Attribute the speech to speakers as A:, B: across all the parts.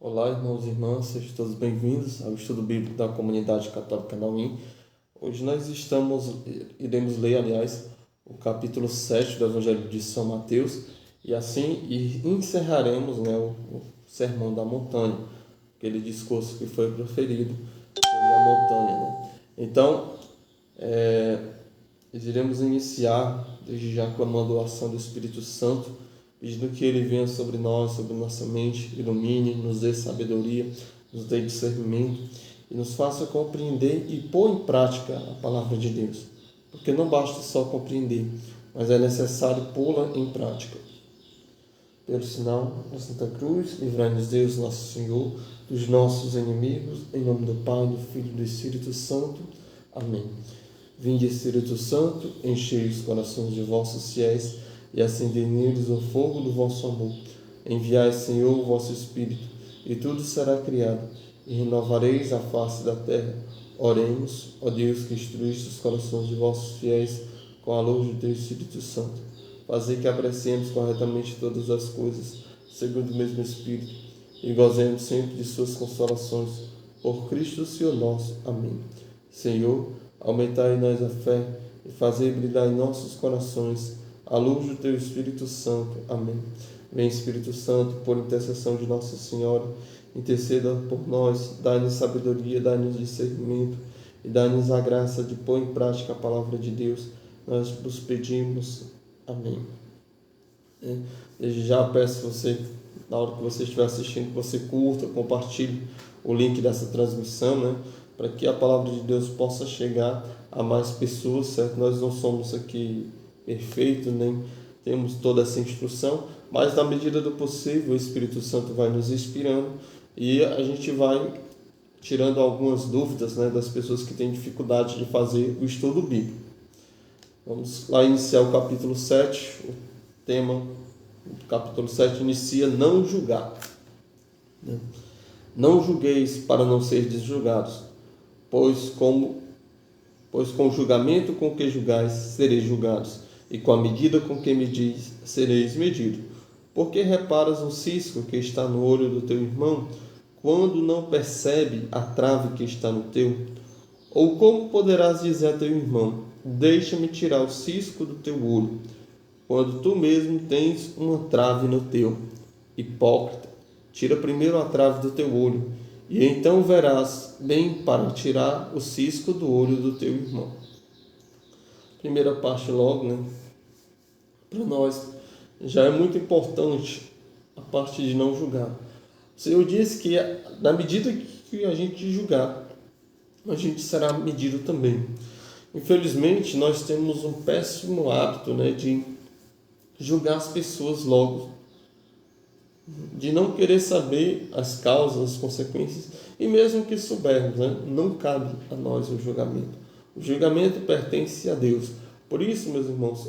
A: Olá, irmãos e irmãs, sejam todos bem-vindos ao estudo bíblico da Comunidade Católica Nauim. Hoje iremos ler, o capítulo 7 do Evangelho de São Mateus e encerraremos, o Sermão da Montanha, aquele discurso que foi proferido sobre a montanha. Então, iremos iniciar desde já clamando a ação do Espírito Santo, pedindo que Ele venha sobre nós, sobre nossa mente, ilumine, nos dê sabedoria, nos dê discernimento e nos faça compreender e pôr em prática a palavra de Deus. Porque não basta só compreender, mas é necessário pô-la em prática. Pelo sinal da Santa Cruz, livrai-nos Deus, nosso Senhor, dos nossos inimigos, em nome do Pai, do Filho e do Espírito Santo. Amém. Vinde, Espírito Santo, enchei os corações de vossos fiéis e acendei neles o fogo do vosso amor. Enviai, Senhor, o vosso Espírito, e tudo será criado, e renovareis a face da terra. Oremos, ó Deus, que instruíste os corações de vossos fiéis com a luz do teu Espírito Santo. Fazei que apreciemos corretamente todas as coisas, segundo o mesmo Espírito, e gozemos sempre de suas consolações. Por Cristo, Senhor nosso. Amém. Senhor, aumentai em nós a fé e fazei brilhar em nossos corações a luz do teu Espírito Santo. Amém. Vem, Espírito Santo, por intercessão de Nossa Senhora, interceda por nós, dai-nos sabedoria, dai-nos discernimento e dai-nos a graça de pôr em prática a palavra de Deus. Nós vos pedimos. Amém. Desde já peço você, na hora que você estiver assistindo, que você curta, compartilhe o link dessa transmissão, para que a palavra de Deus possa chegar a mais pessoas, certo? Nós não somos aqui perfeitos, nem temos toda essa instrução, mas na medida do possível o Espírito Santo vai nos inspirando e a gente vai tirando algumas dúvidas, das pessoas que têm dificuldade de fazer o estudo bíblico. Vamos lá iniciar o capítulo 7, o tema do capítulo 7 inicia não julgar. Não julgueis para não seres julgados, pois com o julgamento com que julgais sereis julgados, e com a medida com que medis sereis medidos. Porque reparas o cisco que está no olho do teu irmão, quando não percebe a trave que está no teu? Ou como poderás dizer a teu irmão: deixa-me tirar o cisco do teu olho, quando tu mesmo tens uma trave no teu? Hipócrita, tira primeiro a trave do teu olho, e então verás bem para tirar o cisco do olho do teu irmão. Primeira parte logo, para nós já é muito importante a parte de não julgar. O Senhor disse que na medida que a gente julgar, a gente será medido também. Infelizmente, nós temos um péssimo hábito, de julgar as pessoas logo, de não querer saber as causas, as consequências, e mesmo que soubermos, não cabe a nós o julgamento. O julgamento pertence a Deus. Por isso, meus irmãos,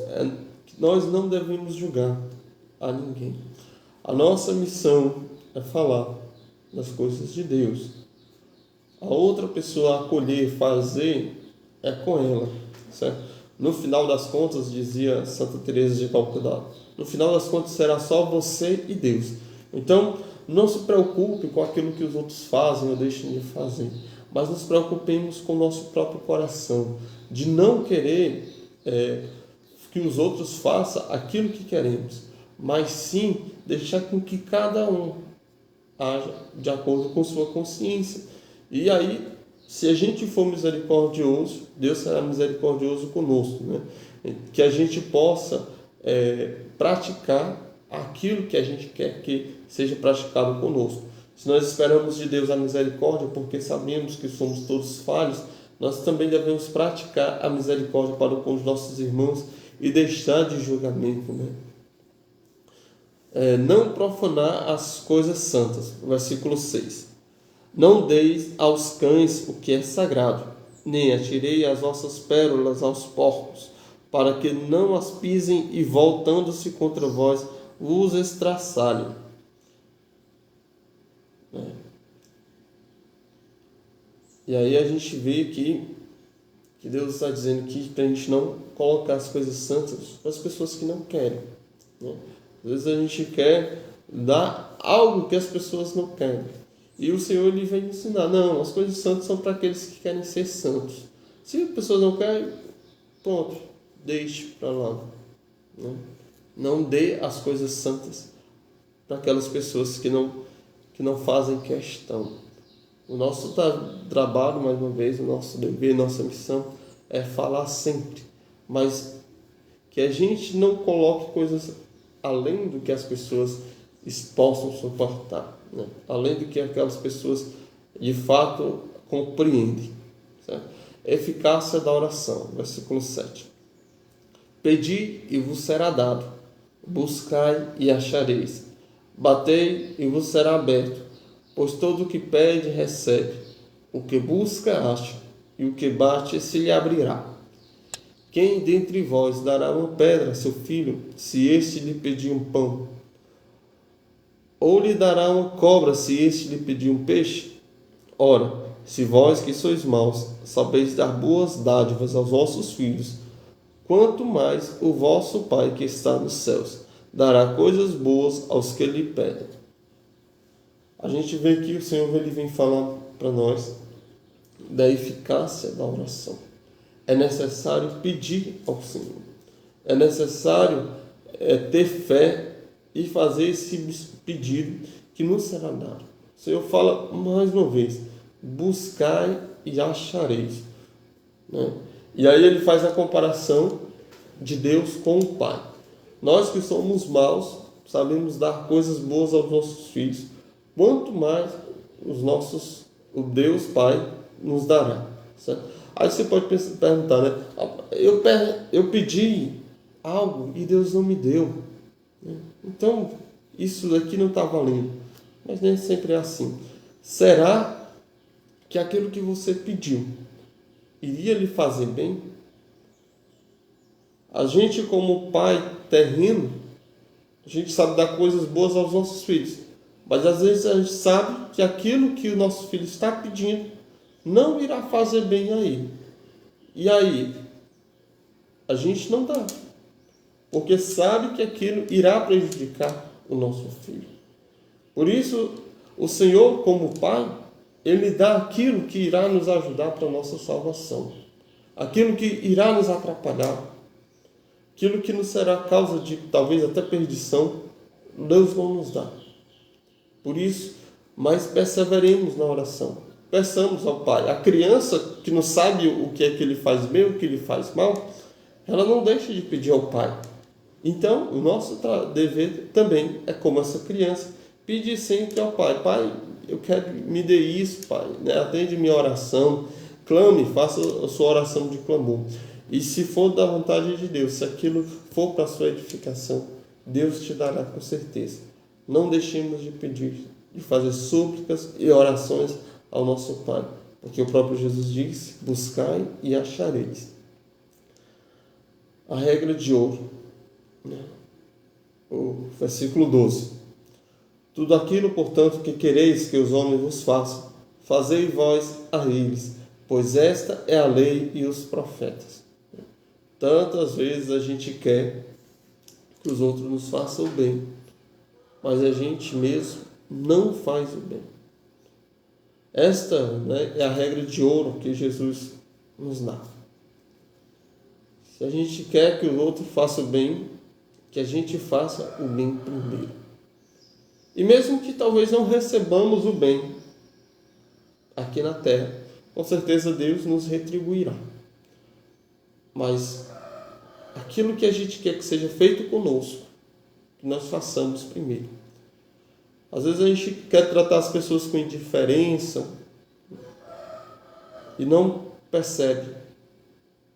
A: nós não devemos julgar a ninguém. A nossa missão é falar das coisas de Deus. A outra pessoa acolher, fazer, é com ela, certo? No final das contas, dizia Santa Teresa de Calcutá, no final das contas será só você e Deus. Então, não se preocupe com aquilo que os outros fazem ou deixam de fazer, mas nos preocupemos com o nosso próprio coração, de não querer que os outros façam aquilo que queremos, mas sim deixar com que cada um haja de acordo com sua consciência. E aí, se a gente for misericordioso, Deus será misericordioso conosco, Que a gente possa praticar aquilo que a gente quer que seja praticado conosco. Se nós esperamos de Deus a misericórdia, porque sabemos que somos todos falhos, nós também devemos praticar a misericórdia para com os nossos irmãos e deixar de julgamento, não profanar as coisas santas. Versículo 6. Não deis aos cães o que é sagrado, nem atirei as vossas pérolas aos porcos, para que não as pisem e, voltando-se contra vós, vos estraçalhem. E aí a gente vê aqui que Deus está dizendo que para a gente não colocar as coisas santas para as pessoas que não querem. Às vezes a gente quer dar algo que as pessoas não querem. E o Senhor ele vem ensinar, não, as coisas santas são para aqueles que querem ser santos. Se a pessoa não quer, ponto, deixe para lá. Né? Não dê as coisas santas para aquelas pessoas que não fazem questão. O nosso trabalho, mais uma vez, o nosso dever, nossa missão é falar sempre, mas que a gente não coloque coisas além do que as pessoas possam suportar, né? Além do que aquelas pessoas de fato compreendem. Certo? Eficácia da oração, versículo 7. Pedi e vos será dado, buscai e achareis, batei e vos será aberto, pois todo o que pede recebe, o que busca acha, e o que bate se lhe abrirá. Quem dentre vós dará uma pedra a seu filho, se este lhe pedir um pão? Ou lhe dará uma cobra, se este lhe pedir um peixe? Ora, se vós que sois maus, sabeis dar boas dádivas aos vossos filhos, quanto mais o vosso Pai que está nos céus dará coisas boas aos que lhe pedem. A gente vê que o Senhor ele vem falar para nós da eficácia da oração. É necessário pedir ao Senhor. É necessário ter fé e fazer esse pedido que nos será dado. O Senhor fala mais uma vez, buscai e achareis. Né? E aí ele faz a comparação de Deus com o Pai. Nós que somos maus, sabemos dar coisas boas aos nossos filhos. Quanto mais o Deus Pai nos dará. Certo? Aí você pode perguntar, né? Eu pedi algo e Deus não me deu. Então, isso aqui não está valendo. Mas nem sempre é assim. Será que aquilo que você pediu iria lhe fazer bem? A gente, como pai terreno, a gente sabe dar coisas boas aos nossos filhos. Mas às vezes a gente sabe que aquilo que o nosso filho está pedindo não irá fazer bem a ele. E aí, a gente não dá. Porque sabe que aquilo irá prejudicar o nosso filho. Por isso, o Senhor, como Pai, Ele dá aquilo que irá nos ajudar para a nossa salvação. Aquilo que irá nos atrapalhar. Aquilo que nos será causa de, talvez, até perdição, Deus não nos dá. Por isso, mas perseveremos na oração. Peçamos ao Pai. A criança que não sabe o que é que ele faz bem, o que ele faz mal, ela não deixa de pedir ao Pai. Então, o nosso dever também é como essa criança, pedir sempre ao Pai. Pai, eu quero, me dê isso, Pai. Atende minha oração, clame, faça a sua oração de clamor. E se for da vontade de Deus, se aquilo for para a sua edificação, Deus te dará com certeza. Não deixemos de pedir, de fazer súplicas e orações ao nosso Pai, porque o próprio Jesus disse, buscai e achareis. A regra de ouro, né? O versículo 12. Tudo aquilo, portanto, que quereis que os homens vos façam, fazei vós a eles, pois esta é a lei e os profetas. Tantas vezes a gente quer que os outros nos façam o bem, mas a gente mesmo não faz o bem. Esta, né, é a regra de ouro que Jesus nos dá. Se a gente quer que o outro faça o bem, que a gente faça o bem primeiro. E mesmo que talvez não recebamos o bem aqui na terra, com certeza Deus nos retribuirá. Mas aquilo que a gente quer que seja feito conosco, que nós façamos primeiro. Às vezes a gente quer tratar as pessoas com indiferença e não percebe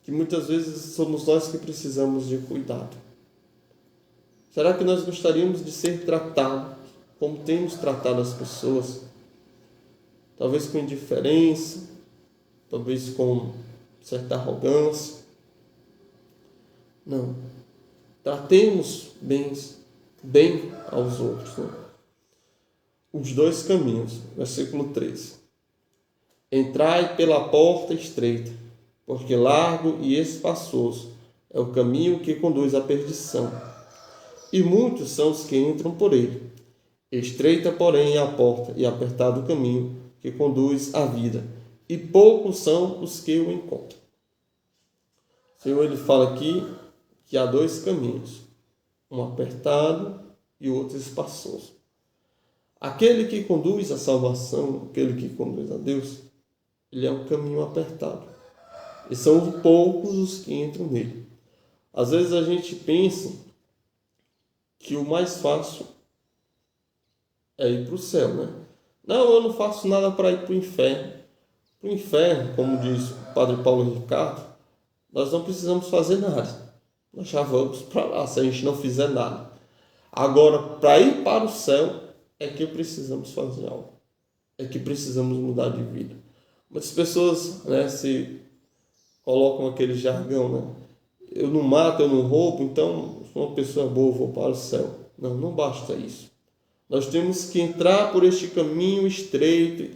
A: que muitas vezes somos nós que precisamos de cuidado. Será que nós gostaríamos de ser tratados como temos tratado as pessoas? Talvez com indiferença, talvez com certa arrogância. Não. Tratemos bem aos outros. Né? Os dois caminhos, versículo 13. Entrai pela porta estreita, porque largo e espaçoso é o caminho que conduz à perdição, e muitos são os que entram por ele. Estreita, porém, é a porta e apertado o caminho que conduz à vida, e poucos são os que o encontram. O Senhor ele fala aqui que há dois caminhos, um apertado e outro espaçoso. Aquele que conduz à salvação, aquele que conduz a Deus, ele é um caminho apertado. E são poucos os que entram nele. Às vezes a gente pensa que o mais fácil é ir para o céu, né? Não, eu não faço nada para ir para o inferno. Para o inferno, como diz o Padre Paulo Ricardo, nós não precisamos fazer nada. Nós já vamos para lá se a gente não fizer nada. Agora, para ir para o céu, é que precisamos fazer algo. É que precisamos mudar de vida. Muitas pessoas, né, se colocam aquele jargão, né? Eu não mato, eu não roubo, então sou uma pessoa boa, vou para o céu. Não, não basta isso. Nós temos que entrar por este caminho estreito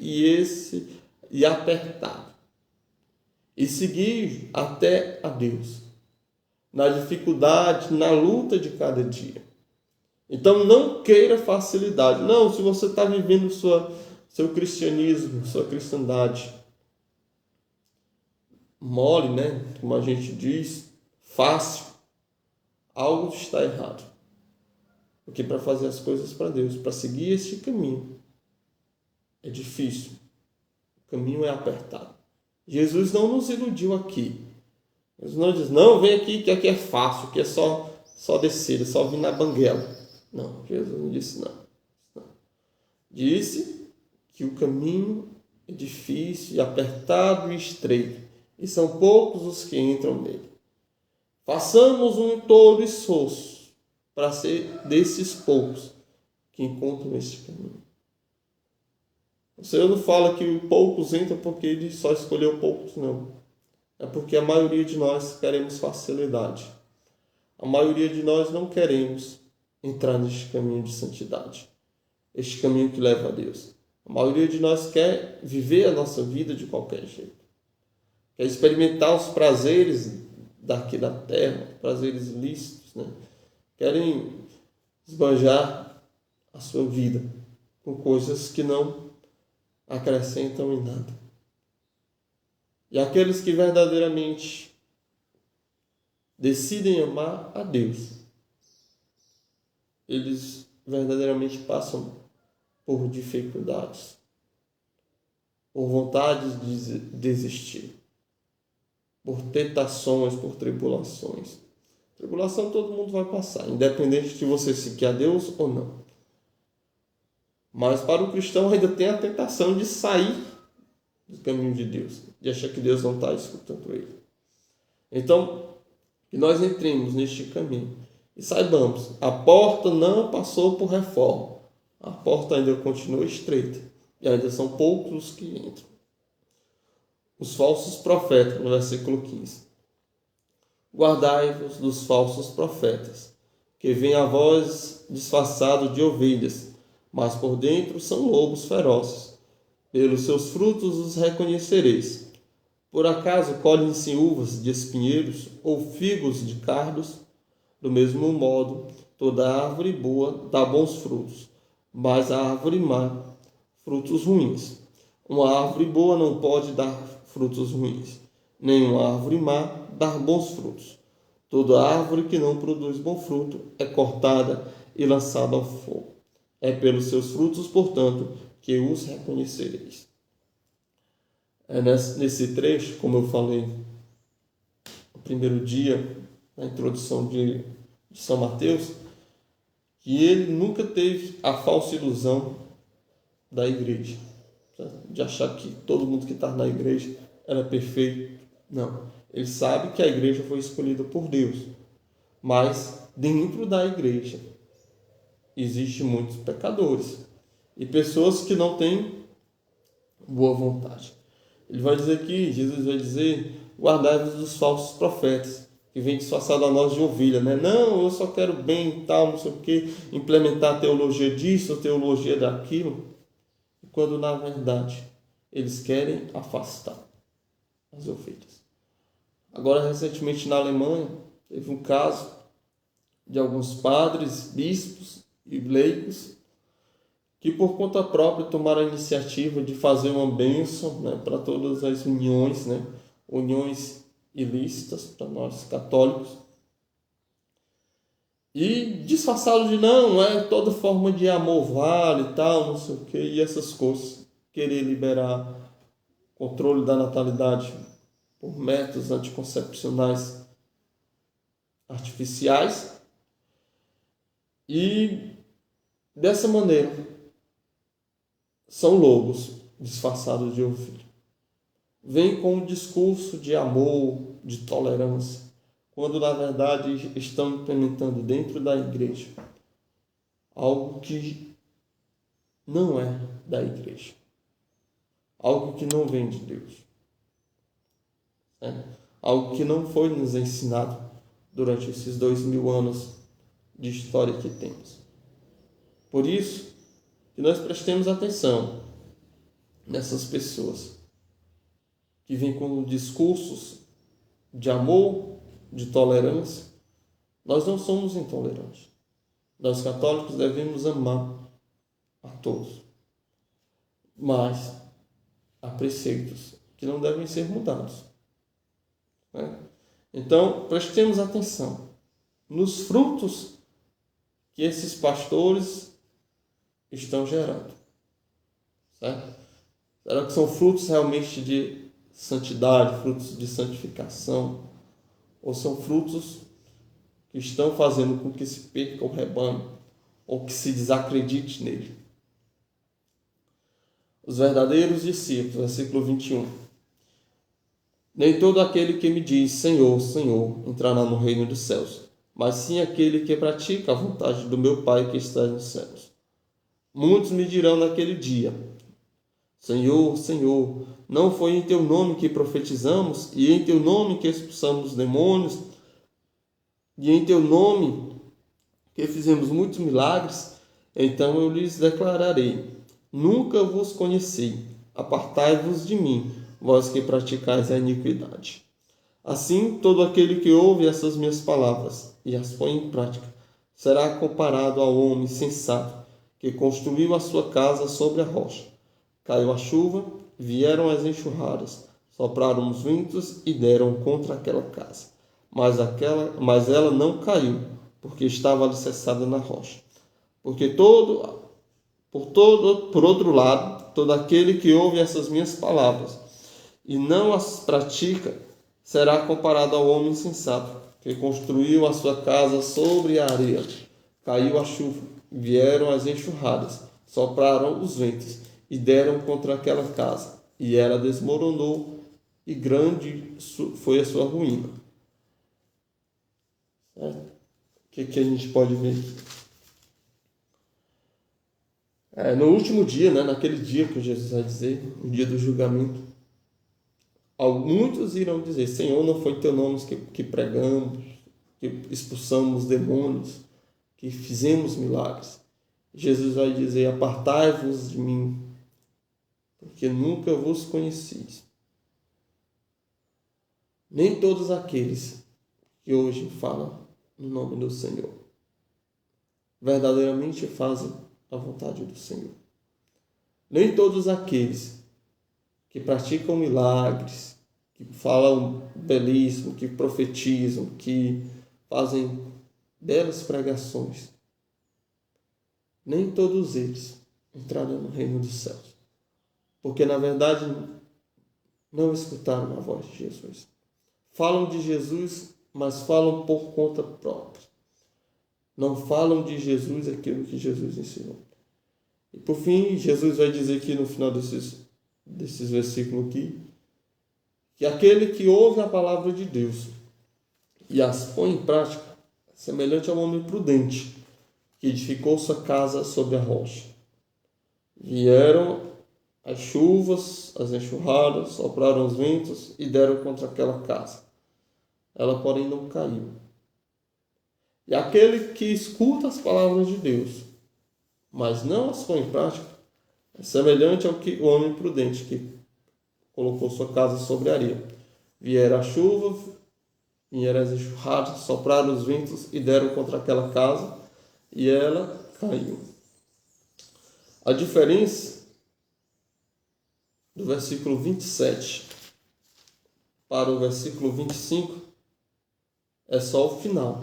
A: e apertado. E seguir até a Deus. Na dificuldade, na luta de cada dia. Então não queira facilidade. Não, se você está vivendo seu cristianismo, sua cristandade mole, né? Como a gente diz, fácil, algo está errado. Porque para fazer as coisas para Deus, para seguir este caminho, é difícil. O caminho é apertado. Jesus não nos iludiu aqui. Jesus não diz, não, vem aqui que aqui é fácil, que é só descer, é só vir na banguela. Não, Jesus não disse não. Disse que o caminho é difícil, apertado e estreito, e são poucos os que entram nele. Façamos um todo esforço para ser desses poucos que encontram este caminho. O Senhor não fala que poucos entram porque ele só escolheu poucos, não. É porque a maioria de nós queremos facilidade. A maioria de nós não queremos entrar neste caminho de santidade. Este caminho que leva a Deus. A maioria de nós quer viver a nossa vida de qualquer jeito. Quer experimentar os prazeres daqui da terra, prazeres lícitos, né? Querem esbanjar a sua vida com coisas que não acrescentam em nada. E aqueles que verdadeiramente decidem amar a Deus, eles verdadeiramente passam por dificuldades, por vontades de desistir, por tentações, por tribulações. Tribulação todo mundo vai passar, independente de você seguir a Deus ou não. Mas para o cristão ainda tem a tentação de sair do caminho de Deus, de achar que Deus não está escutando ele. Então, que nós entremos neste caminho e saibamos, a porta não passou por reforma, a porta ainda continua estreita e ainda são poucos os que entram. Os falsos profetas, no versículo 15. Guardai-vos dos falsos profetas, que vêm a vós disfarçados de ovelhas, mas por dentro são lobos ferozes. Pelos seus frutos os reconhecereis. Por acaso colhem-se uvas de espinheiros ou figos de cardos? Do mesmo modo, toda árvore boa dá bons frutos, mas a árvore má, frutos ruins. Uma árvore boa não pode dar frutos ruins, nem uma árvore má dar bons frutos. Toda árvore que não produz bom fruto é cortada e lançada ao fogo. É pelos seus frutos, portanto, que os reconhecereis. É nesse trecho, como eu falei no primeiro dia, na introdução de São Mateus, que ele nunca teve a falsa ilusão da igreja, de achar que todo mundo que está na igreja era perfeito. Não. Ele sabe que a igreja foi escolhida por Deus, mas dentro da igreja existem muitos pecadores e pessoas que não têm boa vontade. Ele vai dizer aqui, Jesus vai dizer, guardai-vos dos falsos profetas, que vêm disfarçado a nós de ovelha, né? Não, eu só quero bem e tal, não sei o que, implementar a teologia disso, a teologia daquilo, quando na verdade eles querem afastar as ovelhas. Agora, recentemente na Alemanha, teve um caso de alguns padres, bispos e leigos que por conta própria tomaram a iniciativa de fazer uma bênção, né, para todas as uniões, né, uniões ilícitas para nós católicos, e disfarçado de não, toda forma de amor vale e tal, não sei o que, e essas coisas, querer liberar controle da natalidade por métodos anticoncepcionais artificiais, e dessa maneira são lobos disfarçados de ovelha. Vêm com um discurso de amor, de tolerância, quando na verdade estão implementando dentro da igreja algo que não é da igreja, algo que não vem de Deus, algo que não foi nos ensinado durante esses 2000 anos de história que temos. Por isso, que nós prestemos atenção nessas pessoas que vêm com discursos de amor, de tolerância. Nós não somos intolerantes. Nós católicos devemos amar a todos. Mas há preceitos que não devem ser mudados. Então, prestemos atenção nos frutos que esses pastores estão gerando. Certo? Será que são frutos realmente de santidade, frutos de santificação? Ou são frutos que estão fazendo com que se perca o rebanho ou que se desacredite nele? Os verdadeiros discípulos, versículo 21. Nem todo aquele que me diz Senhor, Senhor, entrará no reino dos céus, mas sim aquele que pratica a vontade do meu Pai que está nos céus. Muitos me dirão naquele dia, Senhor, Senhor, não foi em teu nome que profetizamos, e em teu nome que expulsamos demônios, e em teu nome que fizemos muitos milagres? Então eu lhes declararei, nunca vos conheci, apartai-vos de mim, vós que praticais a iniquidade. Assim, todo aquele que ouve essas minhas palavras e as põe em prática, será comparado ao homem sensato, que construiu a sua casa sobre a rocha. Caiu a chuva, vieram as enxurradas, sopraram os ventos e deram contra aquela casa. Mas ela não caiu, porque estava alicerçada na rocha. Porque por outro lado, todo aquele que ouve essas minhas palavras e não as pratica, será comparado ao homem insensato, que construiu a sua casa sobre a areia. Caiu a chuva, vieram as enxurradas, sopraram os ventos e deram contra aquela casa, e ela desmoronou, e grande foi a sua ruína. O que a gente pode ver? No último dia, naquele dia que Jesus vai dizer, no dia do julgamento, muitos irão dizer, Senhor, não foi em teu nome que pregamos, que expulsamos demônios, que fizemos milagres. Jesus vai dizer, apartai-vos de mim, porque nunca vos conheci. Nem todos aqueles que hoje falam no nome do Senhor verdadeiramente fazem a vontade do Senhor. Nem todos aqueles que praticam milagres, que falam belíssimo, que profetizam, que fazem belas pregações, nem todos eles entrarão no reino dos céus. Porque, na verdade, não escutaram a voz de Jesus. Falam de Jesus, mas falam por conta própria. Não falam de Jesus aquilo que Jesus ensinou. E, por fim, Jesus vai dizer aqui no final desses versículos aqui, que aquele que ouve a palavra de Deus e as põe em prática, é semelhante ao homem prudente, que edificou sua casa sobre a rocha. Vieram as chuvas, as enxurradas, sopraram os ventos e deram contra aquela casa. Ela, porém, não caiu. E aquele que escuta as palavras de Deus, mas não as põe em prática, é semelhante ao que o homem prudente que colocou sua casa sobre a areia. Vieram a chuva, vieram as enxurradas, sopraram os ventos e deram contra aquela casa, e ela caiu. A diferença do versículo 27 para o versículo 25 é só o final.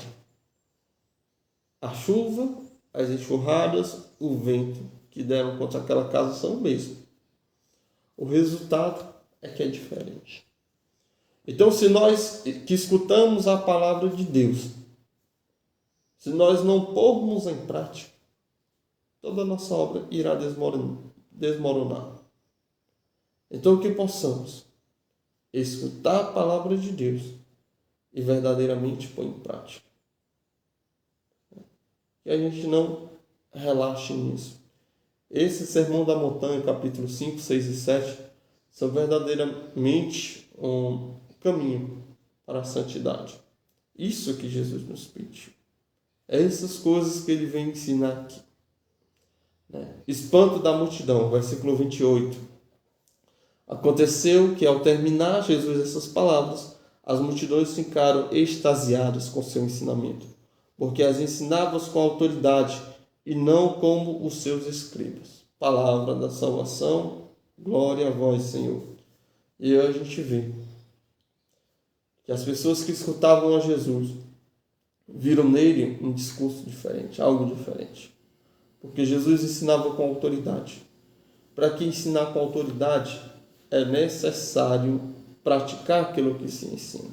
A: A chuva, as enxurradas, o vento que deram contra aquela casa são o mesmo. O resultado é que é diferente. Então, se nós que escutamos a palavra de Deus, se nós não pormos em prática, toda a nossa obra irá desmoronar. Então, que possamos escutar a palavra de Deus e verdadeiramente pôr em prática. Que a gente não relaxe nisso. Esse Sermão da Montanha, capítulo 5, 6 e 7, são verdadeiramente um caminho para a santidade. Isso que Jesus nos pediu. É essas coisas que ele vem ensinar aqui. Espanto da multidão, versículo 28. Aconteceu que, ao terminar Jesus essas palavras, as multidões ficaram extasiadas com seu ensinamento, porque as ensinava com autoridade e não como os seus escribas. Palavra da salvação, glória a vós, Senhor. E aí a gente vê que as pessoas que escutavam a Jesus viram nele um discurso diferente, algo diferente. Porque Jesus ensinava com autoridade. Para que ensinar com autoridade, é necessário praticar aquilo que se ensina.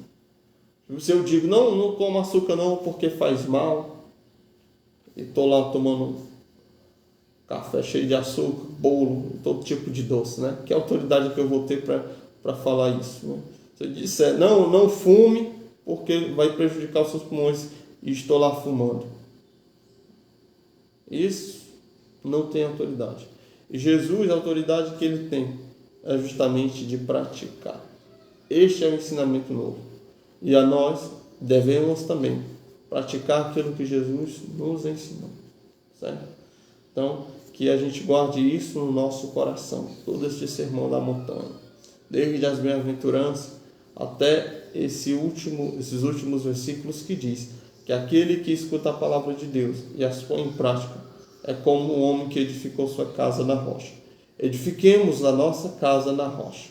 A: Se eu digo, não como açúcar não porque faz mal, e estou lá tomando café cheio de açúcar, bolo, todo tipo de doce, né? Que autoridade que eu vou ter para falar isso? Né? Se eu disser, não fume porque vai prejudicar os seus pulmões e estou lá fumando. Isso não tem autoridade. E Jesus, a autoridade que ele tem é justamente de praticar. Este é o ensinamento novo. E a nós devemos também praticar aquilo que Jesus nos ensinou. Certo? Então, que a gente guarde isso no nosso coração. Todo este sermão da montanha. Desde as bem-aventuranças até esses últimos versículos que diz que aquele que escuta a palavra de Deus e as põe em prática é como um homem que edificou sua casa na rocha. Edifiquemos a nossa casa na rocha.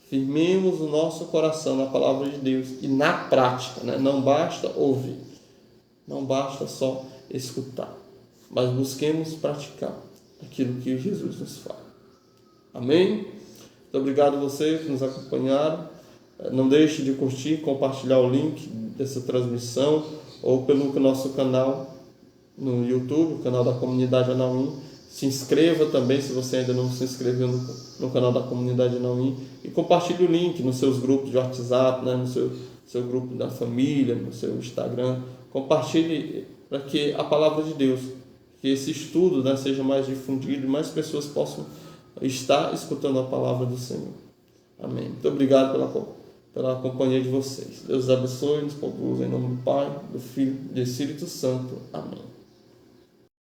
A: Firmemos o nosso coração na palavra de Deus e na prática, né? Não basta ouvir, não basta só escutar, mas busquemos praticar aquilo que Jesus nos fala. Amém? Muito obrigado a vocês que nos acompanharam. Não deixe de curtir, compartilhar o link dessa transmissão ou pelo nosso canal no YouTube, o canal da Comunidade Anauim. Se inscreva também, se você ainda não se inscreveu no canal da Comunidade Anauim, e compartilhe o link nos seus grupos de WhatsApp, né, no seu grupo da família, no seu Instagram. Compartilhe para que a palavra de Deus, que esse estudo, né, seja mais difundido e mais pessoas possam estar escutando a palavra do Senhor. Amém. Muito obrigado pela companhia de vocês. Deus abençoe e nos conduz em nome do Pai, do Filho e do Espírito Santo. Amém.